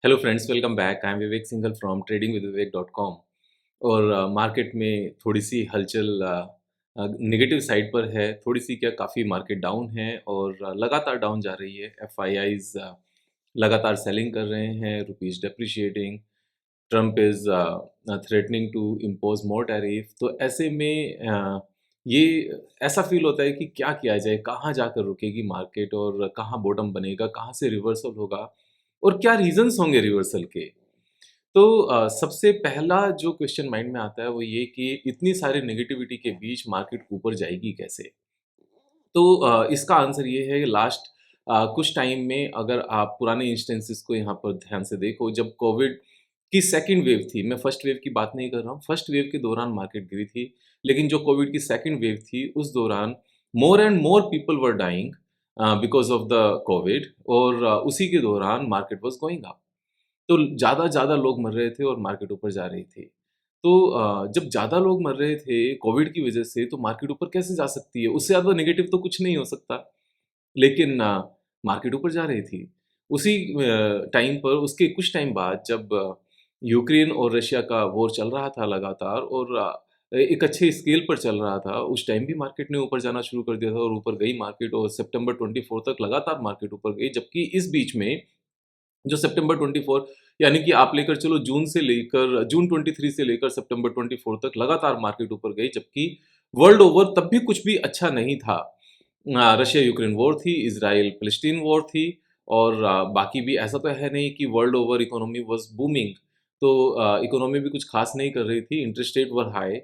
Hello friends, welcome back. I am Vivek Singhal from tradingwithvivek.com। और market में थोड़ी सी हलचल नेगेटिव साइड पर है। थोड़ी सी क्या, काफ़ी मार्केट डाउन है और लगातार डाउन जा रही है। एफआईआईज लगातार सेलिंग कर रहे हैं, rupees depreciating, Trump is threatening to impose more tariff. तो ऐसे में ये ऐसा फील होता है कि क्या किया जाए, कहाँ जाकर रुकेगी मार्केट और कहाँ बॉटम बनेगा, कहाँ से रिवर्सल होगा और क्या रीजंस होंगे रिवर्सल के। तो सबसे पहला जो क्वेश्चन माइंड में आता है वो ये कि इतनी सारी नेगेटिविटी के बीच मार्केट ऊपर जाएगी कैसे। तो इसका आंसर ये है, लास्ट कुछ टाइम में अगर आप पुराने इंस्टेंसेस को यहाँ पर ध्यान से देखो, जब कोविड की सेकंड वेव थी, मैं फर्स्ट वेव की बात नहीं कर रहा हूँ। फर्स्ट वेव के दौरान मार्केट गिरी थी, लेकिन जो कोविड की सेकंड वेव थी उस दौरान more and more people were dying because of the COVID. और उसी के दौरान मार्केट वाज गोइंग अप। तो ज़्यादा ज़्यादा लोग मर रहे थे और मार्केट ऊपर जा रही थी। तो जब ज़्यादा लोग मर रहे थे कोविड की वजह से, तो मार्केट ऊपर कैसे जा सकती है? उससे ज़्यादा नेगेटिव तो कुछ नहीं हो सकता। लेकिन मार्केट ऊपर जा रही थी। उसी टाइम पर, उसके कुछ टाइम बाद, जब यूक्रेन और रशिया का वॉर चल रहा था लगातार और एक अच्छे स्केल पर चल रहा था, उस टाइम भी मार्केट ने ऊपर जाना शुरू कर दिया था और ऊपर गई मार्केट, और सितंबर 24 तक लगातार मार्केट ऊपर गई। जबकि इस बीच में जो सितंबर 24, यानी कि आप लेकर चलो जून 23 से लेकर सितंबर 24 तक लगातार मार्केट ऊपर गई, जबकि वर्ल्ड ओवर तब भी कुछ भी अच्छा नहीं था। रशिया यूक्रेन वॉर थी, इजराइल फिलिस्तीन वॉर थी, और बाकी भी ऐसा तो है नहीं कि world over economy was booming. तो इकोनॉमी भी कुछ खास नहीं कर रही थी, इंटरेस्ट रेट वर हाई,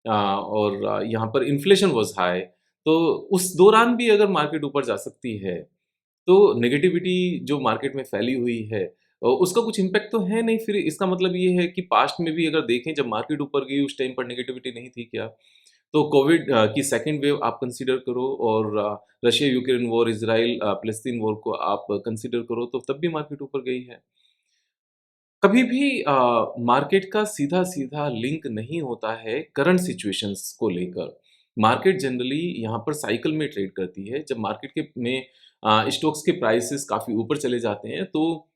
और यहाँ पर इन्फ्लेशन वाज हाई। तो उस दौरान भी अगर मार्केट ऊपर जा सकती है, तो नेगेटिविटी जो मार्केट में फैली हुई है, उसका कुछ इम्पैक्ट तो है नहीं। फिर इसका मतलब ये है कि पास्ट में भी अगर देखें, जब मार्केट ऊपर गई उस टाइम पर नेगेटिविटी नहीं थी क्या? तो कोविड की सेकंड वेव आप कंसीडर करो, और रशिया यूक्रेन वॉर, इजराइल फिलिस्तीन वॉर को आप कंसीडर करो, तो तब भी मार्केट ऊपर गई है। कभी भी मार्केट का सीधा-सीधा लिंक नहीं होता है करंट सिचुएशंस को लेकर। मार्केट जनरली यहाँ पर साइकिल में ट्रेड करती है। जब मार्केट के में स्टॉक्स के प्राइसेस काफ़ी ऊपर चले जाते हैं, तो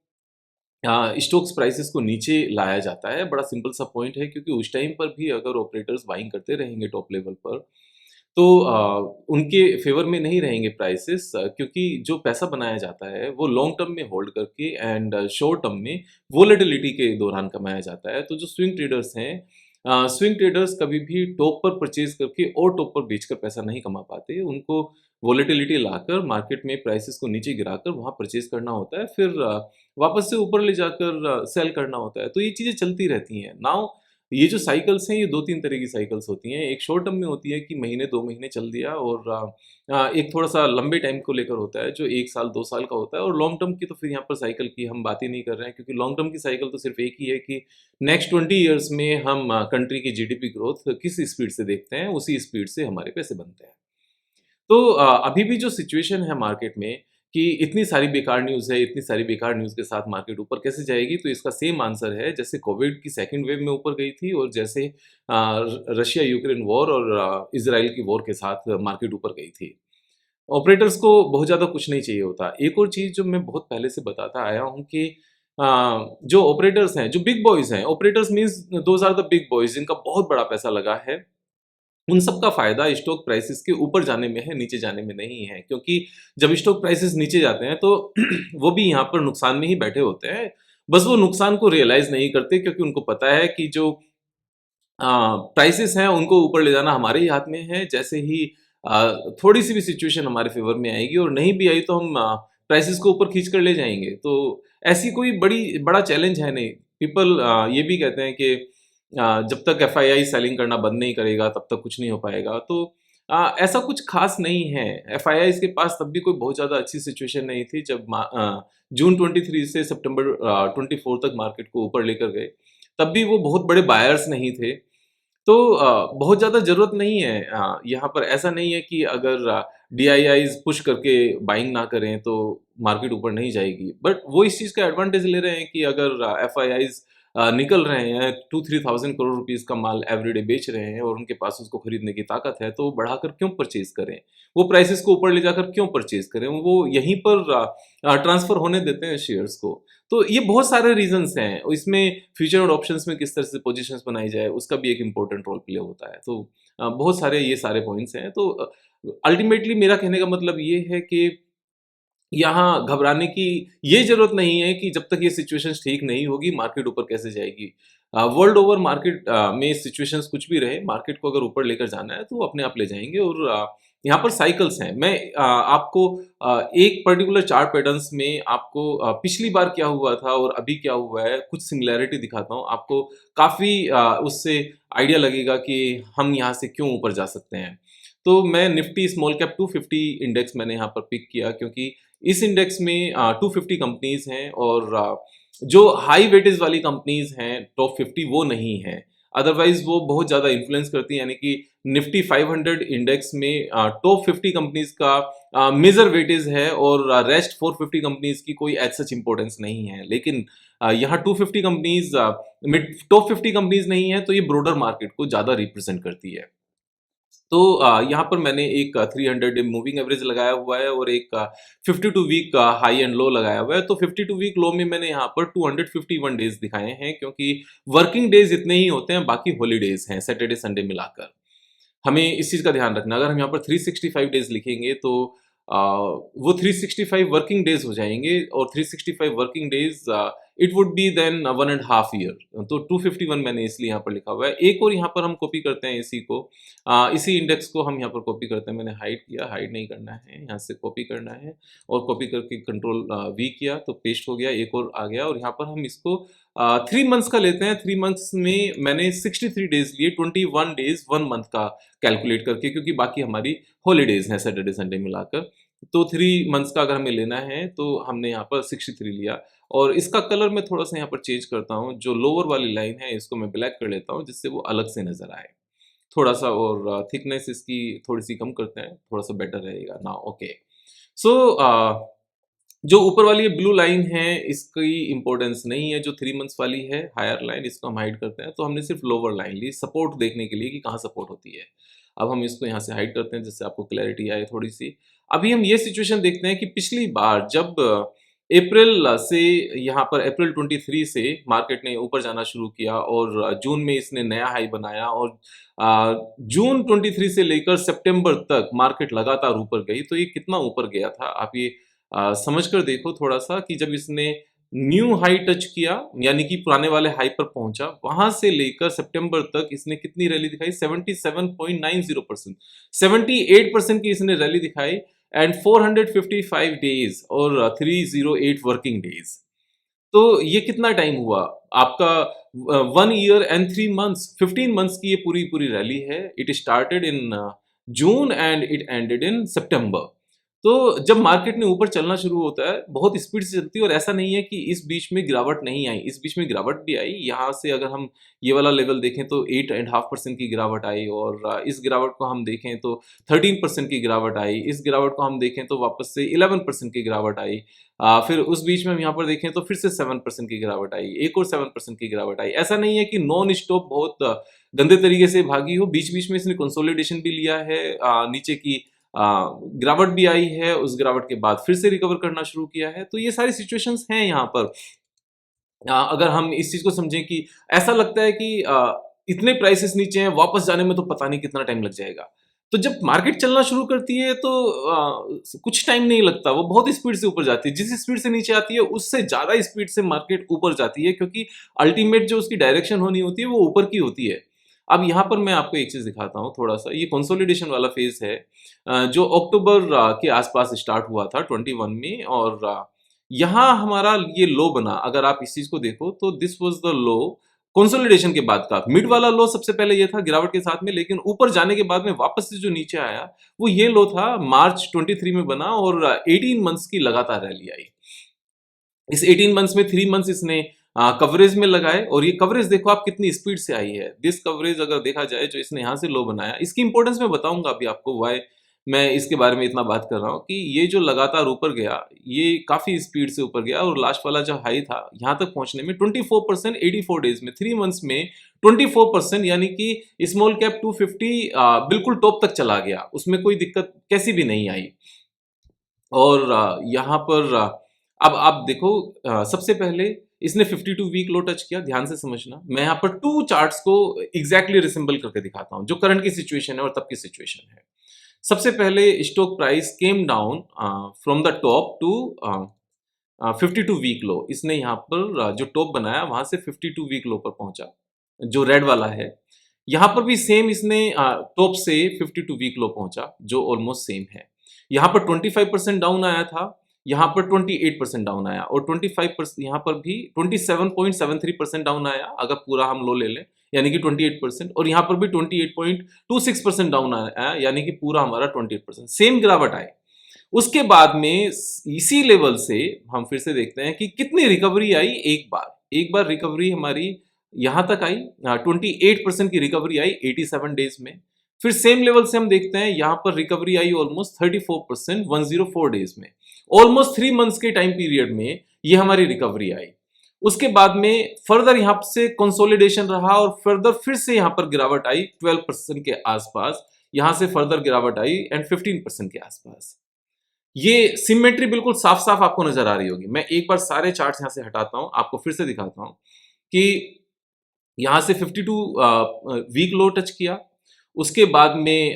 स्टॉक्स प्राइसेस को नीचे लाया जाता है। बड़ा सिंपल सा पॉइंट है, क्योंकि उस टाइम पर भी अगर ऑपरेटर्स बाइंग करते रहेंगे टॉप लेवल पर, तो उनके फ़ेवर में नहीं रहेंगे प्राइसेस, क्योंकि जो पैसा बनाया जाता है वो लॉन्ग टर्म में होल्ड करके एंड शॉर्ट टर्म में वोलेटिलिटी के दौरान कमाया जाता है। तो जो स्विंग ट्रेडर्स हैं, स्विंग ट्रेडर्स कभी भी टॉप पर परचेज़ करके और टॉप पर बेचकर पैसा नहीं कमा पाते। उनको वोलेटिलिटी लाकर मार्केट में प्राइसेस को नीचे गिराकर वहाँ परचेज़ करना होता है, फिर वापस से ऊपर ले जाकर सेल करना होता है। तो ये चीज़ें चलती रहती हैं। नाउ ये जो साइकिल्स हैं, ये 2-3 तरह की साइकिल्स होती हैं। एक शॉर्ट टर्म में होती है कि महीने 2 महीने चल दिया, और एक थोड़ा-सा लंबे टाइम को लेकर होता है जो 1 साल 2 साल का होता है। और लॉन्ग टर्म की तो फिर यहाँ पर साइकिल की हम बात ही नहीं कर रहे हैं, क्योंकि लॉन्ग टर्म की साइकिल तो सिर्फ़ एक ही है कि नेक्स्ट 20 इयर्स में हम कंट्री की जीडीपी ग्रोथ किस स्पीड से देखते हैं, उसी स्पीड से हमारे पैसे बनते हैं। तो अभी भी जो सिचुएशन है मार्केट में, कि इतनी सारी बेकार न्यूज़ है, इतनी सारी बेकार न्यूज़ के साथ मार्केट ऊपर कैसे जाएगी? तो इसका सेम आंसर है, जैसे कोविड की सेकंड वेव में ऊपर गई थी, और जैसे रशिया यूक्रेन वॉर और इज़राइल की वॉर के साथ मार्केट ऊपर गई थी। ऑपरेटर्स को बहुत ज़्यादा कुछ नहीं चाहिए होता। एक और चीज़ जो मैं बहुत पहले से बताता आया हूँ कि जो ऑपरेटर्स हैं, जो बिग बॉयज़ हैं, operators means those are the big boys, जिनका बहुत बड़ा पैसा लगा है। उन सब का फ़ायदा स्टॉक प्राइसेस के ऊपर जाने में है, नीचे जाने में नहीं है। क्योंकि जब स्टॉक प्राइसेस नीचे जाते हैं, तो वो भी यहाँ पर नुकसान में ही बैठे होते हैं। बस वो नुकसान को रियलाइज़ नहीं करते, क्योंकि उनको पता है कि जो प्राइसेस हैं उनको ऊपर ले जाना हमारे ही हाथ में है। जैसे ही थोड़ी-सी भी सिचुएशन हमारे फ़ेवर में आएगी, और नहीं भी आई, तो हम प्राइसेस को ऊपर खींच कर ले जाएँगे। तो ऐसी कोई बड़ा चैलेंज है नहीं। पीपल ये भी कहते हैं कि जब तक एफआईआई सेलिंग करना बंद नहीं करेगा, तब तक कुछ नहीं हो पाएगा। तो ऐसा कुछ ख़ास नहीं है। एफआईआईज़ के पास तब भी कोई बहुत ज़्यादा अच्छी सिचुएशन नहीं थी, जब जून 23 से सितंबर 24 तक मार्केट को ऊपर लेकर गए। तब भी वो बहुत बड़े बायर्स नहीं थे। तो बहुत ज़्यादा ज़रूरत नहीं है। यहाँ पर ऐसा नहीं है कि अगर डीआईआईज़ पुश करके बाइंग ना करें, तो मार्केट ऊपर नहीं जाएगी। बट वो इस चीज़ का एडवांटेज ले रहे हैं कि अगर एफआईआईज़ निकल रहे हैं, 2-3,000 करोड़ रुपीस का माल एवरीडे बेच रहे हैं और उनके पास उसको खरीदने की ताकत है, तो वो बढ़ाकर क्यों परचेज करें? वो प्राइसेस को ऊपर ले जाकर क्यों परचेज करें? वो यहीं पर ट्रांसफर होने देते हैं शेयर्स को। तो ये बहुत सारे रीजंस हैं, इसमें फ्यूचर और ऑप्शंस में किस तरह से पोजीशंस बनाई जाए, उसका भी एक इम्पोर्टेंट रोल प्ले होता है। तो बहुत सारे ये सारे पॉइंट्स हैं। तो अल्टीमेटली मेरा कहने का मतलब ये है कि यहाँ घबराने की ये ज़रूरत नहीं है कि जब तक ये सिचुएशंस ठीक नहीं होगी, मार्केट ऊपर कैसे जाएगी। वर्ल्ड ओवर मार्केट में सिचुएशंस कुछ भी रहे, मार्केट को अगर ऊपर लेकर जाना है, तो वो अपने आप ले जाएँगे और यहाँ पर साइकिल्स हैं। मैं आपको एक पर्टिकुलर चार्ट पैटर्न्स में आपको पिछली बार क्या हुआ था और अभी क्या हुआ है, कुछ सिमिलैरिटी दिखाता हूँ। आपको काफ़ी उससे आइडिया लगेगा कि हम यहाँ से क्यों ऊपर जा सकते हैं। तो मैं निफ्टी स्मॉल कैप 250 इंडेक्स मैंने यहाँ पर पिक किया, क्योंकि इस इंडेक्स में 250 कंपनीज हैं और जो हाई वेटेज वाली कंपनीज हैं टॉप 50 वो नहीं है। अदरवाइज वो बहुत ज़्यादा इन्फ्लुएंस करती है, यानी कि निफ्टी 500 इंडेक्स में टॉप 50 कंपनीज का मेजर वेटेज है और रेस्ट 450 कंपनीज की कोई एज सच इंपॉर्टेंस नहीं है। लेकिन यहाँ 250 कंपनीज में टॉप 50 कंपनीज नहीं है, तो ये ब्रॉडर मार्केट को ज़्यादा रिप्रेजेंट करती है। तो यहाँ पर मैंने एक 300 डे मूविंग एवरेज लगाया हुआ है और एक 52 वीक हाई एंड लो लगाया हुआ है। तो 52 वीक लो में मैंने यहाँ पर 251 डेज दिखाए हैं, क्योंकि वर्किंग डेज इतने ही होते हैं, बाकी हॉलीडेज हैं सैटरडे संडे मिलाकर। हमें इस चीज़ का ध्यान रखना, अगर हम यहाँ पर 365 डेज लिखेंगे तो वो 365 वर्किंग डेज हो जाएंगे और 365 working days it would be then 1.5 year. तो 251 मैंने इसलिए यहाँ पर लिखा हुआ है। एक और यहाँ पर हम कॉपी करते हैं इसी को, इसी इंडेक्स को हम यहाँ पर कॉपी करते हैं। मैंने हाइड किया, हाइड नहीं करना है, यहाँ से कॉपी करना है और कॉपी करके कंट्रोल वी किया तो पेस्ट हो गया, एक और आ गया। और यहाँ पर हम इसको 3 मंथ्स का लेते हैं। 3 मंथ्स में मैंने 63 डेज लिए, 21 डेज 1 मंथ का कैलकुलेट करके, क्योंकि बाकी हमारी हॉलीडेज हैं सैटरडे संडे मिलाकर। तो 3 मंथ्स का अगर हमें लेना है तो हमने यहाँ पर 63 लिया। और इसका कलर मैं थोड़ा सा यहाँ पर चेंज करता हूँ, जो लोअर वाली लाइन है इसको मैं ब्लैक कर लेता हूँ, जिससे वो अलग से नजर आए थोड़ा सा। और थिकनेस इसकी थोड़ी सी कम करते हैं, थोड़ा सा बेटर रहेगा ना। ओके, सो जो ऊपर वाली ये ब्लू लाइन है इसकी इंपॉर्टेंस नहीं है, जो 3 मंथ्स वाली है हायर लाइन, इसको हम हाइड करते हैं। तो हमने सिर्फ लोअर लाइन ली सपोर्ट देखने के लिए कि कहाँ सपोर्ट होती है। अब हम इसको यहाँ से हाइड करते हैं जिससे आपको क्लैरिटी आए थोड़ी सी। अभी हम ये सिचुएशन देखते हैं कि पिछली बार जब अप्रैल से यहाँ पर अप्रैल 23 से मार्केट ने ऊपर जाना शुरू किया और जून में इसने नया हाई बनाया और जून 23 से लेकर सितंबर तक मार्केट लगातार ऊपर गई। तो ये कितना ऊपर गया था आप ये समझ कर देखो थोड़ा सा, कि जब इसने न्यू हाई टच किया यानी कि पुराने वाले हाई पर पहुंचा, वहां से लेकर सितंबर तक इसने कितनी रैली दिखाई, 77.90%, 78% की इसने रैली दिखाई एंड 455 डेज और 308 वर्किंग डेज। तो ये कितना टाइम हुआ आपका, 1 ईयर एंड 3 मंथ्स, 15 मंथ्स की ये पूरी पूरी रैली है। It started in June and it ended in September. तो जब मार्केट ने ऊपर चलना शुरू होता है बहुत स्पीड से चलती है, और ऐसा नहीं है कि इस बीच में गिरावट नहीं आई, इस बीच में गिरावट भी आई। यहाँ से अगर हम ये वाला लेवल देखें तो 8.5% की गिरावट आई, और इस गिरावट को हम देखें तो 13% की गिरावट आई, इस गिरावट को हम देखें तो वापस से 11% की गिरावट आई। फिर उस बीच में हम यहाँ पर देखें तो फिर से 7% की गिरावट आई, एक और 7% की गिरावट आई। ऐसा नहीं है कि नॉन स्टॉप बहुत गंदे तरीके से भागी हो, बीच बीच में इसने कंसोलिडेशन भी लिया है, नीचे की गिरावट भी आई है, उस गिरावट के बाद फिर से रिकवर करना शुरू किया है। तो ये सारी सिचुएशंस हैं यहाँ पर। अगर हम इस चीज को समझें कि ऐसा लगता है कि इतने प्राइसेस नीचे हैं, वापस जाने में तो पता नहीं कितना टाइम लग जाएगा। तो जब मार्केट चलना शुरू करती है तो कुछ टाइम नहीं लगता, वो बहुत स्पीड से ऊपर जाती है। जिस स्पीड से नीचे आती है उससे ज्यादा स्पीड से मार्केट ऊपर जाती है, क्योंकि अल्टीमेट जो उसकी डायरेक्शन होनी होती है वो ऊपर की होती है। अब यहाँ पर मैं आपको एक चीज दिखाता हूँ थोड़ा सा, ये कंसोलिडेशन वाला फेज है जो अक्टूबर के आसपास स्टार्ट हुआ था 21 में, और यहाँ हमारा ये लो बना। अगर आप इस चीज को देखो तो this was the low consolidation के बाद का। मिड वाला लो सबसे पहले ये था गिरावट के साथ में, लेकिन ऊपर जाने के बाद में वापस से जो नीचे आया वो ये लो था, मार्च 23 में बना और 18 मंथ्स की लगातार रैली आई। इस 18 मंथ्स में 3 मंथ्स इसने कवरेज में लगाए, और ये कवरेज देखो आप कितनी स्पीड से आई है। दिस कवरेज अगर देखा जाए जो इसने यहाँ से लो बनाया, इसकी इंपॉर्टेंस मैं बताऊंगा अभी आपको, वाई मैं इसके बारे में इतना बात कर रहा हूँ कि ये जो लगातार ऊपर गया, ये काफ़ी स्पीड से ऊपर गया और लास्ट वाला जो हाई था, यहाँ तक पहुँचने में 24% 84 डेज़ में, 3 मंथ्स में 24%, यानी कि स्मॉल कैप 250 बिल्कुल टॉप तक चला गया। उसमें कोई दिक्कत कैसी भी नहीं आई। और यहाँ पर अब आप देखो, सबसे पहले इसने 52 वीक लो टच किया, ध्यान से समझना। मैं यहाँ पर 2 चार्ट्स को एग्जैक्टली रिसेंबल करके दिखाता हूँ, जो करंट की सिचुएशन है और तब की सिचुएशन है। सबसे पहले stock price came down from the top to 52 week low. इसने यहाँ पर जो टॉप बनाया वहां से 52 वीक लो पर पहुंचा, जो रेड वाला है। यहाँ पर भी सेम इसने टॉप से 52 वीक लो पहुंचा, जो ऑलमोस्ट सेम है। यहाँ पर 25% डाउन आया था, यहाँ पर 28% डाउन आया, और 25% यहाँ पर भी 27.73% डाउन आया अगर पूरा हम लो ले लें, यानी कि 28%, और यहाँ पर भी 28.26% डाउन आया, यानी कि पूरा हमारा 28%। सेम गिरावट आई। उसके बाद में इसी लेवल से हम फिर से देखते हैं कि कितनी रिकवरी आई। एक बार रिकवरी हमारी यहां तक आई, 28% की रिकवरी आई 87 डेज में। फिर सेम लेवल से हम देखते हैं यहां पर रिकवरी आई ऑलमोस्ट 34% 104 डेज में। ऑलमोस्ट 3 मंथ्स के टाइम पीरियड में ये हमारी रिकवरी आई। उसके बाद में फर्दर यहां से कंसोलिडेशन रहा और फर्दर फिर से यहां पर गिरावट आई 12% के आसपास। यहां से फर्दर गिरावट आई एंड 15% के आसपास। ये सिमेट्री बिल्कुल साफ साफ आपको नजर आ रही होगी। मैं एक बार सारे चार्ट्स यहां से हटाता हूं, आपको फिर से दिखाता हूं कि यहां से 52 वीक लो टच किया, उसके बाद में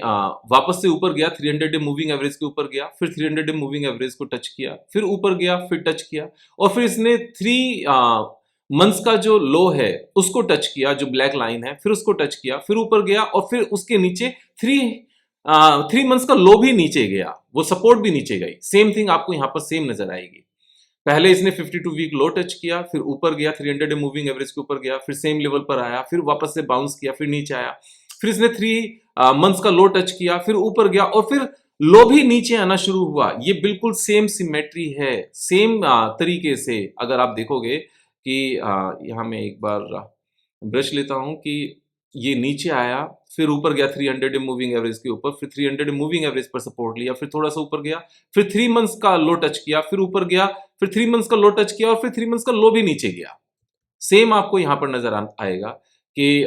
वापस से ऊपर गया, 300 डे मूविंग एवरेज के ऊपर गया, फिर 300 डे मूविंग एवरेज को टच किया, फिर ऊपर गया, फिर टच किया, और फिर इसने 3 मंथ्स का जो लो है उसको टच किया, जो ब्लैक लाइन है, फिर उसको टच किया, फिर ऊपर गया, और फिर उसके नीचे 3 मंथ्स का लो भी नीचे गया, वो सपोर्ट भी नीचे गई। सेम थिंग आपको यहां पर सेम नजर आएगी। पहले इसने 52 वीक लो टच किया, फिर ऊपर गया, 300 डे मूविंग एवरेज के ऊपर गया, फिर सेम लेवल पर आया, फिर वापस से बाउंस किया, फिर नीचे आया, फिर इसने 3 मंथ्स का लो टच किया, फिर ऊपर गया, और फिर लो भी नीचे आना शुरू हुआ। ये बिल्कुल सेम सिमेट्री है। सेम तरीके से अगर आप देखोगे कि यहां मैं एक बार ब्रश लेता हूं कि ये नीचे आया, फिर ऊपर गया 300 डे मूविंग एवरेज के ऊपर, फिर 300 डे मूविंग एवरेज पर सपोर्ट लिया, फिर थोड़ा सा ऊपर गया, फिर 3 मंथ्स का लो टच किया, फिर ऊपर गया, फिर 3 मंथ्स का लो टच किया, और फिर 3 मंथ्स का लो भी नीचे गया। सेम आपको यहां पर नजर आएगा कि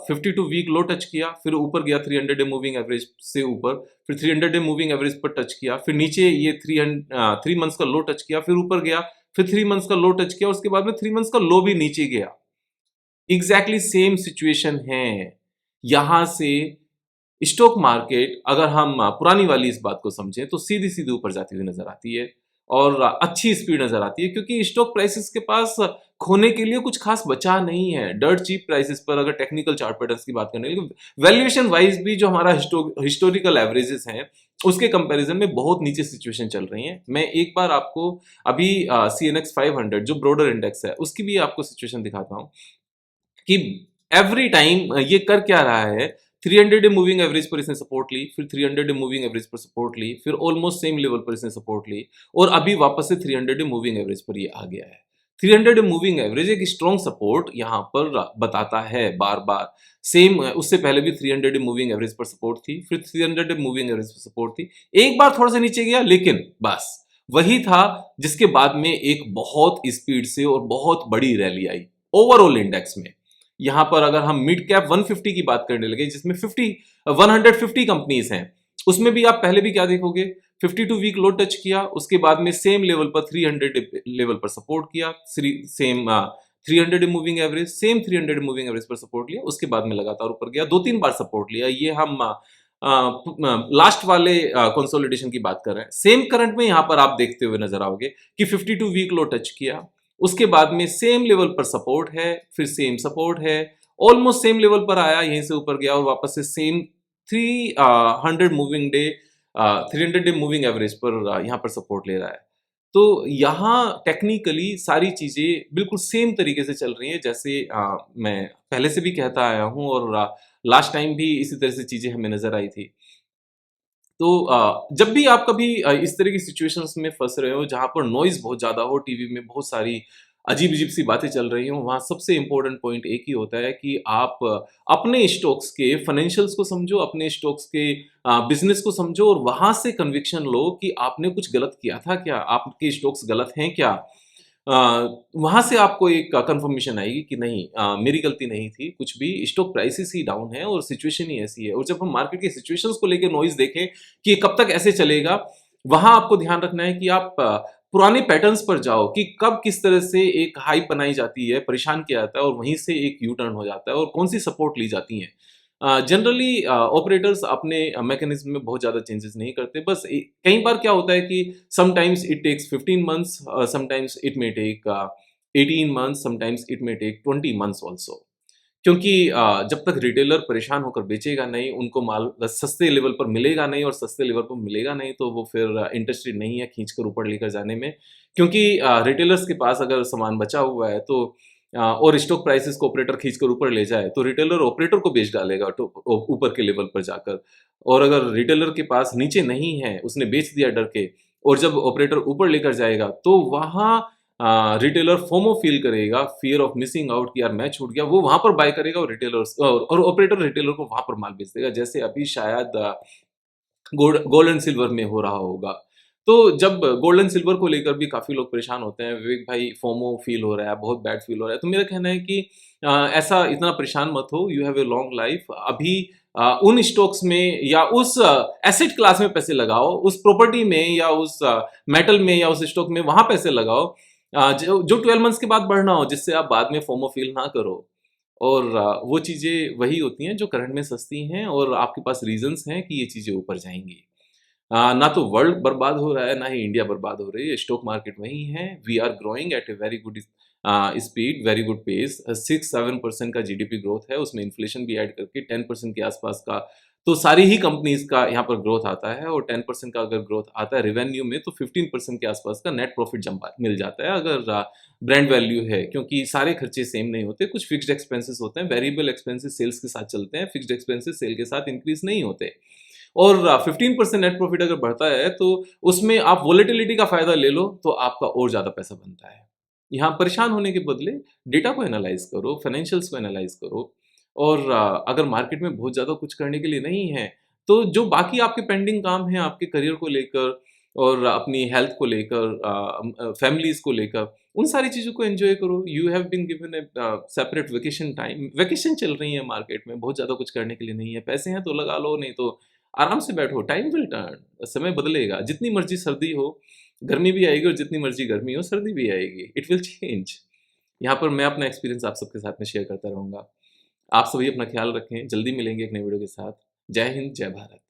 52 वीक लो टच किया, फिर ऊपर गया 300 डे मूविंग एवरेज से ऊपर, फिर 300 डे मूविंग एवरेज पर टच किया, फिर नीचे ये 3 मंथ्स का लो टच किया, फिर ऊपर गया, फिर 3 मंथ्स का लो टच किया, उसके बाद में 3 मंथ्स का लो भी नीचे गया। एग्जैक्टली सेम सिचुएशन है। यहां से स्टॉक मार्केट, अगर हम पुरानी वाली इस बात को समझें, तो सीधी सीधी ऊपर जाती हुई नजर आती है और अच्छी स्पीड नजर आती है, क्योंकि स्टॉक प्राइसेस के पास खोने के लिए कुछ खास बचा नहीं है। डर्ट चीप प्राइसेस पर अगर टेक्निकल चार्ट पैटर्न्स की बात करने लगे, वैल्यूएशन वाइज भी जो हमारा हिस्टोरिकल एवरेजेस हैं उसके कंपैरिजन में बहुत नीचे सिचुएशन चल रही है। मैं एक बार आपको अभी CNX 500 जो ब्रॉडर इंडेक्स है उसकी भी आपको सिचुएशन दिखाता हूं कि एवरी टाइम ये कर क्या रहा है। 300 डे मूविंग एवरेज पर इसने सपोर्ट ली, फिर 300 डे मूविंग एवरेज पर सपोर्ट ली, फिर ऑलमोस्ट सेम लेवल पर इसने सपोर्ट ली, और अभी वापस से 300 डे मूविंग एवरेज पर ये आ गया है। 300 डे मूविंग एवरेज एक स्ट्रॉन्ग सपोर्ट यहां पर बताता है बार बार। सेम उससे पहले भी 300 डे मूविंग एवरेज पर सपोर्ट थी, फिर 300 डे मूविंग एवरेज पर सपोर्ट थी, एक बार थोड़ा सा नीचे गया, लेकिन बस वही था जिसके बाद में एक बहुत स्पीड से और बहुत बड़ी रैली आई ओवरऑल इंडेक्स में। यहां पर अगर हम मिड कैप 150 की बात करने लगे, जिसमें 150 कंपनीज हैं, उसमें भी आप पहले भी क्या देखोगे, 52 वीक लो टच किया, उसके बाद में सेम लेवल पर 300 लेवल पर सपोर्ट किया, same 300 day moving average, same 300 day moving average पर सपोर्ट लिया, उसके बाद में लगातार ऊपर गया, 2-3 बार सपोर्ट लिया। ये हम लास्ट वाले कंसोलिडेशन की बात कर रहे हैं। सेम करंट में यहां पर आप देखते हुए नजर आओगे कि 52 वीक लो टच किया, उसके बाद में सेम लेवल पर सपोर्ट है, फिर सेम सपोर्ट है, ऑलमोस्ट सेम लेवल पर आया, यहीं से ऊपर गया और वापस से same 300 moving day 300 day moving average पर यहाँ पर सपोर्ट ले रहा है। तो यहाँ टेक्निकली सारी चीजें बिल्कुल सेम तरीके से चल रही हैं, जैसे मैं पहले से भी कहता आया हूँ, और लास्ट टाइम भी इसी तरह से चीजें हमें नजर आई थी। तो जब भी आप कभी इस तरह की सिचुएशंस में फंस रहे हो जहां पर नॉइज बहुत ज्यादा हो, टीवी में बहुत सारी अजीब-अजीब सी बातें चल रही हों, वहाँ सबसे इम्पोर्टेंट पॉइंट एक ही होता है कि आप अपने स्टॉक्स के फाइनेंशियल्स को समझो, अपने स्टॉक्स के बिज़नेस को समझो और वहाँ से कन्विक्शन लो कि आपने कुछ गलत किया था क्या? आपके स्टॉक्स गलत हैं क्या? अ, वहाँ से आपको एक कन्फर्मेशन आएगी कि नहीं, मेरी गलती नहीं थी, कुछ भी स्टॉक प्राइसेस ही डाउन है और सिचुएशन ही ऐसी है। और जब हम मार्केट की सिचुएशंस को लेके नॉइज़ देखें कि ये कब तक ऐसे चलेगा, वहाँ आपको ध्यान रखना है कि आप पुराने पैटर्न्स पर जाओ कि कब किस तरह से एक हाइप बनाई जाती है, परेशान किया जाता है और वहीं से एक यू टर्न हो जाता है और कौन-सी सपोर्ट ली जाती हैं। जनरली ऑपरेटर्स अपने मैकेनिज़्म में बहुत ज़्यादा चेंजेस नहीं करते। बस कई बार क्या होता है कि sometimes it takes 15 months, sometimes it may take 18 months, sometimes it may take 20 months also. क्योंकि जब तक रिटेलर परेशान होकर बेचेगा नहीं, उनको माल सस्ते लेवल पर मिलेगा नहीं और सस्ते लेवल पर मिलेगा नहीं, तो वो फिर इंटरेस्टेड नहीं है खींच कर ऊपर लेकर जाने में। क्योंकि रिटेलर्स के पास अगर सामान बचा हुआ है तो और स्टॉक प्राइसेस को ऑपरेटर खींचकर ऊपर ले जाए, तो रिटेलर ऑपरेटर को बेच डालेगा तो ऊपर के लेवल पर जाकर। और अगर रिटेलर के पास नीचे नहीं है, उसने बेच दिया डर के और जब ऑपरेटर ऊपर लेकर जाएगा, तो वहाँ रिटेलर फोमो फील करेगा, फियर ऑफ मिसिंग आउट कि यार मैं छूट गया, वो वहाँ पर बाय करेगा और रिटेलर्स और ऑपरेटर रिटेलर को वहाँ पर माल बेच देगा। जैसे अभी शायद गोल्ड एंड सिल्वर में हो रहा होगा। तो जब गोल्ड एंड सिल्वर को लेकर भी काफ़ी लोग परेशान होते हैं, विवेक भाई फोमो फ़ील हो रहा है, बहुत बैड फ़ील हो रहा है। तो मेरा कहना है कि ऐसा इतना परेशान मत हो, you have a long life. अभी उन स्टॉक्स में या उस एसेट क्लास में पैसे लगाओ, उस प्रॉपर्टी में या उस मेटल में या उस स्टॉक में वहाँ पैसे लगाओ जो 12 मंथ्स के बाद बढ़ना हो, जिससे आप बाद में फोमो फ़ील ना करो। और वो चीज़ें वही होती हैं जो करंट में सस्ती हैं और आपके पास रीज़न्स हैं कि ये चीज़ें ऊपर जाएँगी। ना तो वर्ल्ड बर्बाद हो रहा है, ना ही इंडिया बर्बाद हो रही है, स्टॉक मार्केट वही है, we are growing at a very good speed, very good pace. 6-7% का जीडीपी ग्रोथ है, उसमें इन्फ्लेशन भी ऐड करके 10% के आसपास का, तो सारी ही कंपनीज़ का यहाँ पर ग्रोथ आता है और 10% का अगर ग्रोथ आता है रेवेन्यू में, तो 15% के आसपास का नेट प्रॉफिट जम मिल जाता है अगर ब्रांड वैल्यू है, क्योंकि सारे खर्चे सेम नहीं होते, कुछ फिक्स्ड एक्सपेंसेस होते हैं, वेरिएबल एक्सपेंसेस सेल्स के साथ चलते हैं, फिक्स्ड एक्सपेंसेस सेल के साथ इंक्रीज़ नहीं होते। और 15% नेट प्रॉफिट अगर बढ़ता है तो उसमें आप वोलेटिलिटी का फ़ायदा ले लो तो आपका और ज़्यादा पैसा बनता है। यहाँ परेशान होने के बदले डेटा को एनालाइज़ करो, फाइनेंशियल्स को एनालाइज़ करो और अगर मार्केट में बहुत ज़्यादा कुछ करने के लिए नहीं है, तो जो बाकी आपके पेंडिंग काम हैं आपके करियर को लेकर और अपनी हेल्थ को लेकर फैमिलीज़ को लेकर, उन सारी चीज़ों को एन्जॉय करो। You have been given separate vacation time, vacation चल रही है मार्केट में, बहुत ज़्यादा कुछ करने के लिए नहीं है। पैसे हैं तो लगा लो, नहीं तो आराम से बैठो, टाइम विल टर्न, समय बदलेगा। जितनी मर्ज़ी सर्दी हो, गर्मी भी आएगी और जितनी मर्ज़ी गर्मी हो, सर्दी भी आएगी। It will change. यहाँ पर मैं अपना एक्सपीरियंस आप सबके साथ में शेयर करता रहूँगा। आप सभी अपना ख़्याल रखें, जल्दी मिलेंगे एक नई वीडियो के साथ। जय हिंद, जय भारत।